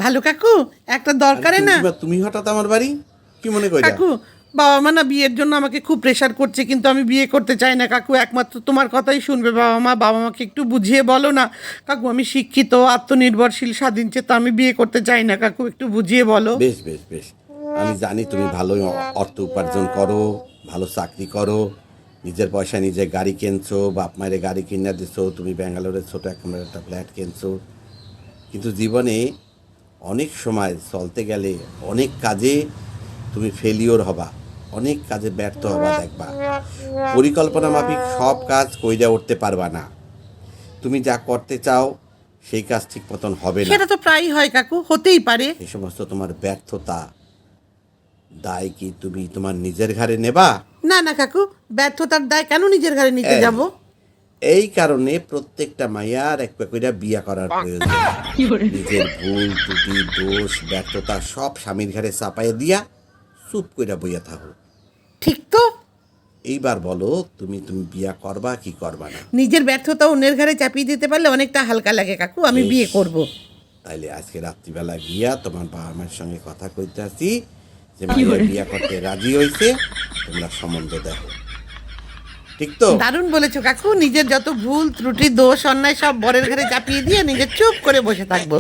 ভালো কাকু, একটা দরকারে না তুমি হঠাৎ আমার বাড়ি কি মনে কইরা? কাকু, বাবা মা না বিয়ের জন্য আমাকে খুব প্রেশার করছে, কিন্তু আমি বিয়ে করতে চাই না কাকু। একমাত্র তোমার কথাই শুনবে বাবা মাকে একটু বুঝিয়ে বলো না কাকু। আমি শিক্ষিত, আত্মনির্ভরশীল, স্বাধীনচেতা, আমি বিয়ে করতে চাই না কাকু, একটু বুঝিয়ে বলো। বেশ বেশ বেশ, আমি জানি তুমি ভালোই অর্থ উপার্জন করো, ভালো চাকরি করো, নিজের পয়সা নিজে গাড়ি কিনছো, বাপ মায়ের গাড়ি কিনে দিছো, তুমি ব্যাঙ্গালোরের ছোটো একটা ফ্ল্যাট কিনছো। কিন্তু জীবনে অনেক সময় চলতে গেলে অনেক কাজে তুমি ফেলিওর হবা, অনেক কাজে ব্যর্থ হবা। দেখবা পরিকল্পনা মাফিক সব কাজ কইরা উঠতে পারবা না। তুমি যা করতে চাও সেই কাজ ঠিক মতন হবে না। সেটা তো প্রায়ই হয় কাকু, হতেই পারে। এই সমস্ত তোমার ব্যর্থতা দায় কি তুমি তোমার নিজের ঘাড়ে নেবা? না না কাকু, ব্যর্থতার দায় কেন নিজের ঘাড়ে নিতে এই যাব? এই কারণে প্রত্যেকটা মাইয়ার একটা কইরা বিয়া করার প্রয়োজন। নিজের ভুল ত্রুটি দোষ ব্যর্থতা সব স্বামীর ঘাড়ে চাপাইয়া দিয়া চুপ কইরা বইয়া থাকো। ঠিক তো। এইবার বলো তুমি তুমি বিয়া করবা কি করবা না? নিজের ব্যর্থতা অন্যের ঘাড়ে চাপিয়ে দিতে পারলে অনেকটা হালকা লাগে কাকু, আমি বেশ। বিয়ে করব। তাইলে আজকে রাত্রিবেলা গিয়া তোমার বাবা মায়ের সঙ্গে কথা কইতে আসি যে মাইয়া বিয়া করতে রাজি হইছে, তোমরা সম্বন্ধ দেখো। ঠিক তো? দারুণ বলেছো কাকু, নিজের যত ভুল ত্রুটি দোষ অন্যায় সব বরের ঘাড়ে চাপিয়ে দিয়ে নিজে চুপ করে বসে থাকবো।